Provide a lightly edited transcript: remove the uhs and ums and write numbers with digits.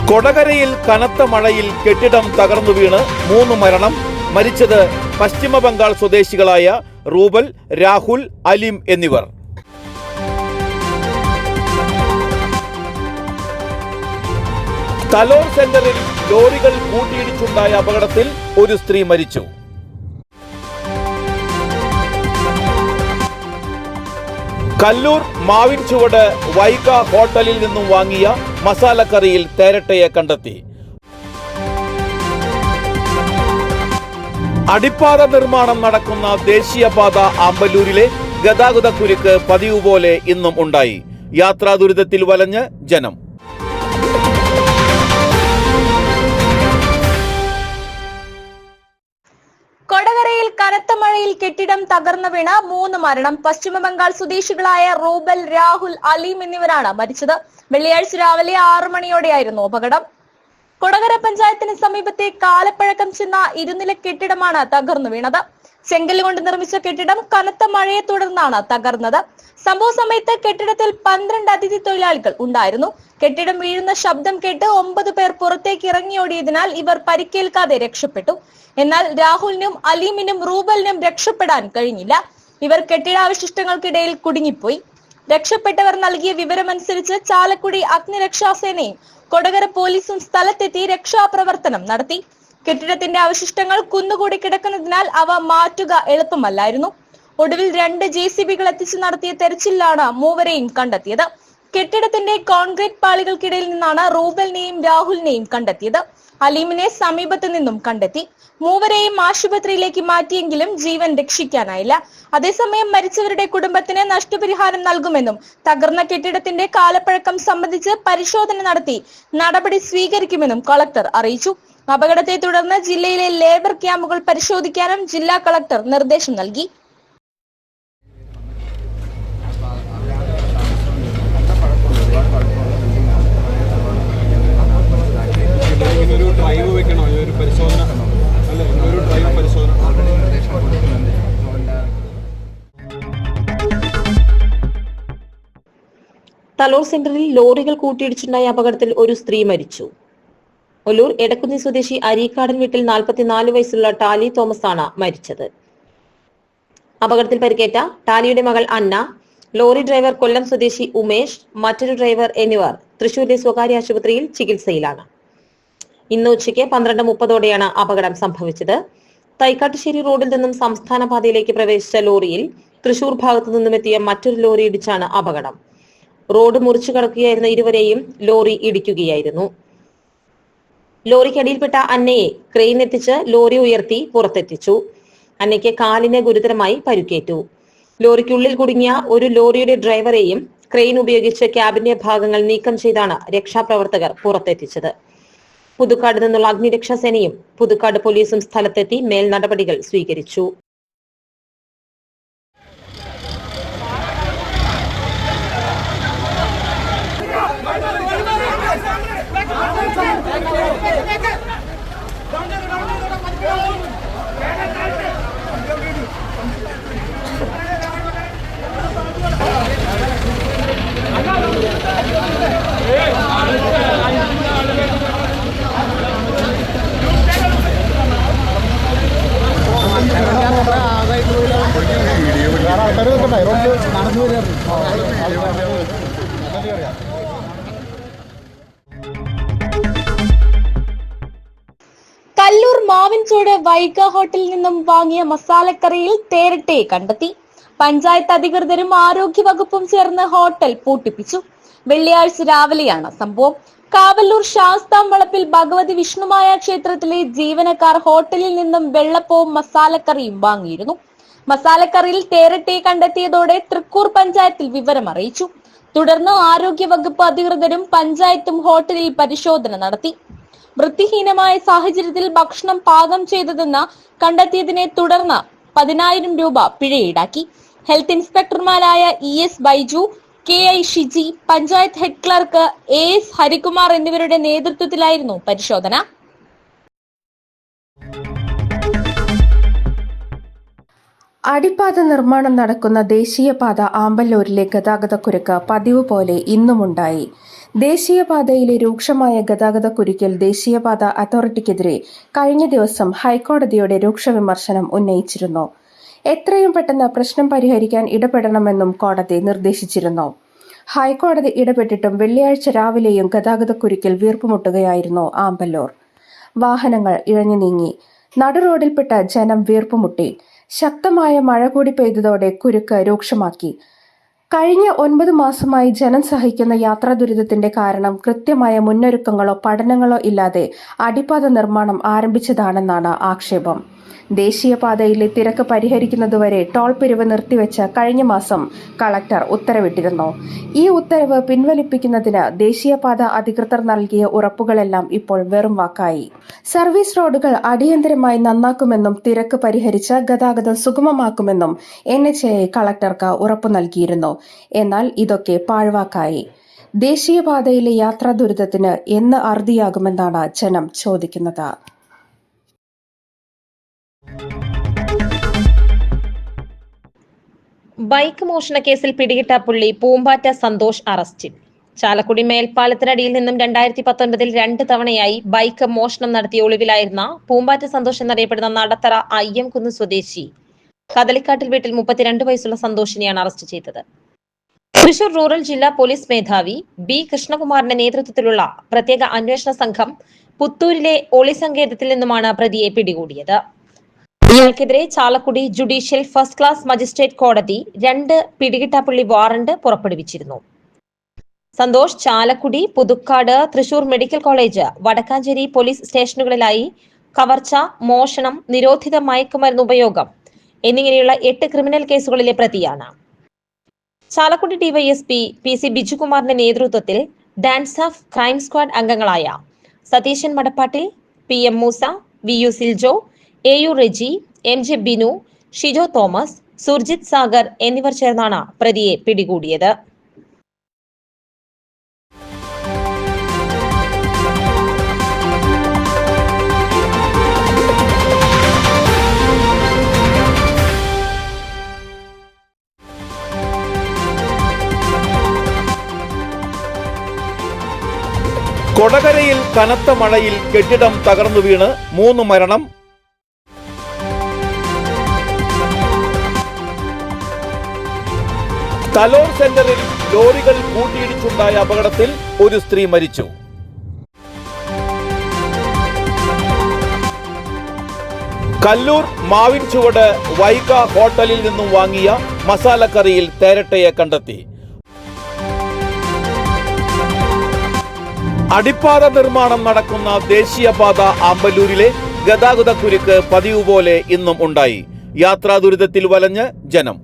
കൊടകരയിൽ കനത്ത മഴയിൽ കെട്ടിടം തകർന്നു വീണ് 3 മരണം. മരിച്ചത് പശ്ചിമ ബംഗാൾ സ്വദേശികളായ റൂബൽ, രാഹുൽ, അലീം എന്നിവർ. തലോർ സെന്ററിൽ ലോറികൾ കൂട്ടിയിടിച്ചുണ്ടായ അപകടത്തിൽ ഒരു സ്ത്രീ മരിച്ചു. കല്ലൂർ മാവിൻചുവട് വൈക ഹോട്ടലിൽ നിന്നും വാങ്ങിയ മസാലക്കറിയിൽ തേരട്ടയെ കണ്ടെത്തി. അടിപ്പാത നിർമ്മാണം നടക്കുന്ന ദേശീയപാത ആമ്പല്ലൂരിലെ ഗതാഗതക്കുരുക്ക് പതിവ് പോലെ ഇന്നും ഉണ്ടായി. യാത്രാ ദുരിതത്തിൽ വലഞ്ഞ് ജനം. കൊടകരയിൽ കനത്ത മഴയിൽ കെട്ടിടം തകർന്നു വീണ 3 മരണം. പശ്ചിമ ബംഗാൾ സ്വദേശികളായ റൂബൽ, രാഹുൽ, അലീം എന്നിവരാണ് മരിച്ചത്. വെള്ളിയാഴ്ച രാവിലെ 6 മണിയോടെയായിരുന്നു അപകടം. കൊടകര പഞ്ചായത്തിന് സമീപത്തെ കാലപ്പഴക്കം ചെന്ന 2-നില കെട്ടിടമാണ് തകർന്നു വീണത്. ചെങ്കല്ല് കൊണ്ട് നിർമ്മിച്ച കെട്ടിടം കനത്ത മഴയെ തുടർന്നാണ് തകർന്നത്. സംഭവ സമയത്ത് കെട്ടിടത്തിൽ 12 അതിഥി തൊഴിലാളികൾ ഉണ്ടായിരുന്നു. കെട്ടിടം വീഴുന്ന ശബ്ദം കേട്ട് 9 പേർ പുറത്തേക്ക് ഇറങ്ങിയോടിയതിനാൽ ഇവർ പരിക്കേൽക്കാതെ രക്ഷപ്പെട്ടു. എന്നാൽ രാഹുലിനും അലീമിനും റൂബലിനും രക്ഷപ്പെടാൻ കഴിഞ്ഞില്ല. ഇവർ കെട്ടിടാവശിഷ്ടങ്ങൾക്കിടയിൽ കുടുങ്ങിപ്പോയി. രക്ഷപ്പെട്ടവർ നൽകിയ വിവരമനുസരിച്ച് ചാലക്കുടി അഗ്നിരക്ഷാസേനയും കൊടകര പോലീസും സ്ഥലത്തെത്തി രക്ഷാപ്രവർത്തനം നടത്തി. കെട്ടിടത്തിന്റെ അവശിഷ്ടങ്ങൾ കുന്നുകൂടി കിടക്കുന്നതിനാൽ അവ മാറ്റുക എളുപ്പമല്ലായിരുന്നു. ഒടുവിൽ 2 JCBകൾ എത്തിച്ചു നടത്തിയ തെരച്ചിലാണ് 3 കണ്ടെത്തിയത്. കെട്ടിടത്തിന്റെ കോൺക്രീറ്റ് പാളികൾക്കിടയിൽ നിന്നാണ് റൂബലിനെയും രാഹുലിനെയും കണ്ടെത്തിയത്. അലീമിനെ സമീപത്ത് നിന്നും കണ്ടെത്തി. 3 ആശുപത്രിയിലേക്ക് മാറ്റിയെങ്കിലും ജീവൻ രക്ഷിക്കാനായില്ല. അതേസമയം മരിച്ചവരുടെ കുടുംബത്തിന് നഷ്ടപരിഹാരം നൽകുമെന്നും തകർന്ന കെട്ടിടത്തിന്റെ കാലപ്പഴക്കം സംബന്ധിച്ച് പരിശോധന നടത്തി നടപടി സ്വീകരിക്കുമെന്നും കളക്ടർ അറിയിച്ചു. അപകടത്തെ തുടർന്ന് ജില്ലയിലെ ലേബർ ക്യാമ്പുകൾ പരിശോധിക്കാനും ജില്ലാ കളക്ടർ നിർദ്ദേശം നൽകി. തലോർ സെന്ററിൽ ലോറികൾ കൂട്ടിയിടിച്ചുണ്ടായ അപകടത്തിൽ ഒരു സ്ത്രീ മരിച്ചു. ഒല്ലൂർ എടക്കുന്നി സ്വദേശി അരീക്കാടൻ വീട്ടിൽ 44 വയസ്സുള്ള ടാലി തോമസ് ആണ് മരിച്ചത്. അപകടത്തിൽ പരിക്കേറ്റ ടാലിയുടെ മകൾ അന്ന, ലോറി ഡ്രൈവർ കൊല്ലം സ്വദേശി ഉമേഷ്, മറ്റൊരു ഡ്രൈവർ എന്നിവർ തൃശൂരിലെ സ്വകാര്യ ആശുപത്രിയിൽ ചികിത്സയിലാണ്. ഇന്ന് ഉച്ചയ്ക്ക് 12:30ഓടെയാണ് അപകടം സംഭവിച്ചത്. തൈക്കാട്ടുശ്ശേരി റോഡിൽ നിന്നും സംസ്ഥാന പാതയിലേക്ക് പ്രവേശിച്ച ലോറിയിൽ തൃശൂർ ഭാഗത്തു നിന്നും എത്തിയ മറ്റൊരു ലോറി ഇടിച്ചാണ് അപകടം. റോഡ് മുറിച്ചു കടക്കുകയായിരുന്ന ഇരുവരെയും ലോറി ഇടിക്കുകയായിരുന്നു. ലോറിക്കടിയിൽപ്പെട്ട അന്നയെ ക്രെയിൻ എത്തിച്ച് ലോറി ഉയർത്തി പുറത്തെത്തിച്ചു. അന്നയ്ക്ക് കാലിന് ഗുരുതരമായി പരുക്കേറ്റു. ലോറിക്കുള്ളിൽ കുടുങ്ങിയ ഒരു ലോറിയുടെ ഡ്രൈവറെയും ക്രെയിൻ ഉപയോഗിച്ച് ക്യാബിന്റെ ഭാഗങ്ങൾ നീക്കം ചെയ്താണ് രക്ഷാപ്രവർത്തകർ പുറത്തെത്തിച്ചത്. പുതുക്കാട് നിന്നുള്ള അഗ്നിരക്ഷാസേനയും പുതുക്കാട് പോലീസും സ്ഥലത്തെത്തി മേൽ നടപടികൾ സ്വീകരിച്ചു. കല്ലൂർ മാവിൻചോട് വൈക ഹോട്ടലിൽ നിന്നും വാങ്ങിയ മസാലക്കറിയിൽ തേരട്ടയെ കണ്ടെത്തി. പഞ്ചായത്ത് അധികൃതരും ആരോഗ്യ വകുപ്പും ചേർന്ന് ഹോട്ടൽ പൂട്ടിപ്പിച്ചു. വെള്ളിയാഴ്ച രാവിലെയാണ് സംഭവം. കാവല്ലൂർ ശാസ്താംവളപ്പിൽ ഭഗവതി വിഷ്ണുമായ ക്ഷേത്രത്തിലെ ജീവനക്കാർ ഹോട്ടലിൽ നിന്നും വെള്ളപ്പവും മസാലക്കറിയും വാങ്ങിയിരുന്നു. മസാലക്കറിയിൽ തേരട്ടയെ കണ്ടെത്തിയതോടെ തൃക്കൂർ പഞ്ചായത്തിൽ വിവരം അറിയിച്ചു. തുടർന്ന് ആരോഗ്യ വകുപ്പ് അധികൃതരും പഞ്ചായത്തും ഹോട്ടലിൽ പരിശോധന നടത്തി. വൃത്തിഹീനമായ സാഹചര്യത്തിൽ ഭക്ഷണം പാകം ചെയ്തതെന്ന് കണ്ടെത്തിയതിനെ തുടർന്ന് 10,000 രൂപ പിഴ ഈടാക്കി. ഹെൽത്ത് ഇൻസ്പെക്ടർമാരായ ES Baiju, KI Shiji, panchayat head clerk AS Harikumar എന്നിവരുടെ നേതൃത്വത്തിലായിരുന്നു പരിശോധന. അടിപ്പാത നിർമ്മാണം നടക്കുന്ന ദേശീയപാത ആമ്പല്ലൂരിലെ ഗതാഗതക്കുരുക്ക് പതിവ് പോലെ ഇന്നുമുണ്ടായി. ദേശീയപാതയിലെ രൂക്ഷമായ ഗതാഗതക്കുരുക്കിൽ ദേശീയപാത അതോറിറ്റിക്കെതിരെ കഴിഞ്ഞ ദിവസം ഹൈക്കോടതിയുടെ രൂക്ഷ വിമർശനം ഉന്നയിച്ചിരുന്നു. എത്രയും പെട്ടെന്ന് പ്രശ്നം പരിഹരിക്കാൻ ഇടപെടണമെന്നും കോടതി നിർദ്ദേശിച്ചിരുന്നു. ഹൈക്കോടതി ഇടപെട്ടിട്ടും വെള്ളിയാഴ്ച രാവിലെയും ഗതാഗതക്കുരുക്കിൽ വീർപ്പുമുട്ടുകയായിരുന്നു ആമ്പല്ലൂർ. വാഹനങ്ങൾ ഇഴഞ്ഞു നീങ്ങി, നടുറോഡിൽപ്പെട്ട ജനം വീർപ്പുമുട്ടി. ശക്തമായ മഴ കൂടി പെയ്തതോടെ കുരുക്ക് രൂക്ഷമാക്കി. കഴിഞ്ഞ 9 മാസമായി ജനം സഹിക്കുന്ന യാത്രാ ദുരിതത്തിന്റെ കാരണം കൃത്യമായ മുന്നൊരുക്കങ്ങളോ പഠനങ്ങളോ ഇല്ലാതെ അടിപ്പാത നിർമ്മാണം ആരംഭിച്ചതാണെന്നാണ് ആക്ഷേപം. ദേശീയപാതയിലെ തിരക്ക് പരിഹരിക്കുന്നതുവരെ ടോൾ പിരിവ് നിർത്തിവെച്ച് കഴിഞ്ഞ മാസം കളക്ടർ ഉത്തരവിട്ടിരുന്നു. ഈ ഉത്തരവ് പിൻവലിപ്പിക്കുന്നതിന് ദേശീയപാത അധികൃതർ നൽകിയ ഉറപ്പുകളെല്ലാം ഇപ്പോൾ വെറും വാക്കായി. സർവീസ് റോഡുകൾ അടിയന്തരമായി നന്നാക്കുമെന്നും തിരക്ക് പരിഹരിച്ച് ഗതാഗതം സുഗമമാക്കുമെന്നും NHAI കളക്ടർക്ക് ഉറപ്പു നൽകിയിരുന്നു. എന്നാൽ ഇതൊക്കെ പാഴ്വാക്കായി. ദേശീയപാതയിലെ യാത്രാ ദുരിതത്തിന് എന്ന് അറുതിയാകുമെന്നാണ് ജനം ചോദിക്കുന്നത്. ബൈക്ക് മോഷണ കേസിൽ പിടികിട്ട പുള്ളി പൂമ്പാറ്റ സന്തോഷ് അറസ്റ്റിൽ. ചാലക്കുടി മേൽപ്പാലത്തിനടിയിൽ നിന്നും 2019 2 തവണയായി ബൈക്ക് മോഷണം നടത്തിയ ഒളിവിലായിരുന്ന പൂമ്പാറ്റ സന്തോഷ് എന്നറിയപ്പെടുന്ന നടത്തറ അയ്യംകുന്ന് സ്വദേശി കദളിക്കാട്ടിൽ വീട്ടിൽ 32 വയസ്സുള്ള സന്തോഷിനെയാണ് അറസ്റ്റ് ചെയ്തത്. തൃശൂർ റൂറൽ ജില്ലാ പോലീസ് മേധാവി B. കൃഷ്ണകുമാറിന്റെ നേതൃത്വത്തിലുള്ള പ്രത്യേക അന്വേഷണ സംഘം പുത്തൂരിലെ ഒളി സങ്കേതത്തിൽ നിന്നുമാണ് പ്രതിയെ പിടികൂടിയത്. ഇയാൾക്കെതിരെ Chalakudy judicial first class magistrate കോടതി 2 പിടികിട്ടാപ്പുള്ളി വാറണ്ട് പുറപ്പെടുവിച്ചിരുന്നു. Santhosh Chalakudy, Puthukkad, Thrissur medical college, Vadakkanchery police സ്റ്റേഷനുകളിലായി കവർച്ച, മോഷണം, നിരോധിത മയക്കുമരുന്ന് ഉപയോഗം എന്നിങ്ങനെയുള്ള 8 ക്രിമിനൽ കേസുകളിലെ പ്രതിയാണ്. ചാലക്കുടി ഡിവൈഎസ്പി PC ബിജുകുമാറിന്റെ നേതൃത്വത്തിൽ ഡാൻസ് ഓഫ് ക്രൈം സ്ക്വാഡ് അംഗങ്ങളായ Satheesan Madappattil, PM Moosa, VU Siljo, AU Reji, MJ Binu, Shijo Thomas, Surjith Sagar എന്നിവർ ചേർന്നാണ് പ്രതിയെ പിടികൂടിയത്. കൊടകരയിൽ കനത്ത മഴയിൽ കെട്ടിടം തകർന്നു വീണ് 3 മരണം. തലോർ സെന്ററിൽ ലോറികൾ കൂട്ടിയിടിച്ചുണ്ടായ അപകടത്തിൽ ഒരു സ്ത്രീ മരിച്ചു. കല്ലൂർ മാവിൻചുവട് വൈഗ ഹോട്ടലിൽ നിന്നും വാങ്ങിയ മസാലക്കറിയിൽ തേരട്ടയെ കണ്ടെത്തി. അടിപ്പാത നിർമ്മാണം നടക്കുന്ന ദേശീയപാത ആമ്പല്ലൂരിലെ ഗതാഗതക്കുരുക്ക് പതിവ് പോലെ ഇന്നും ഉണ്ടായി. യാത്രാ ദുരിതത്തിൽ വലഞ്ഞ് ജനം.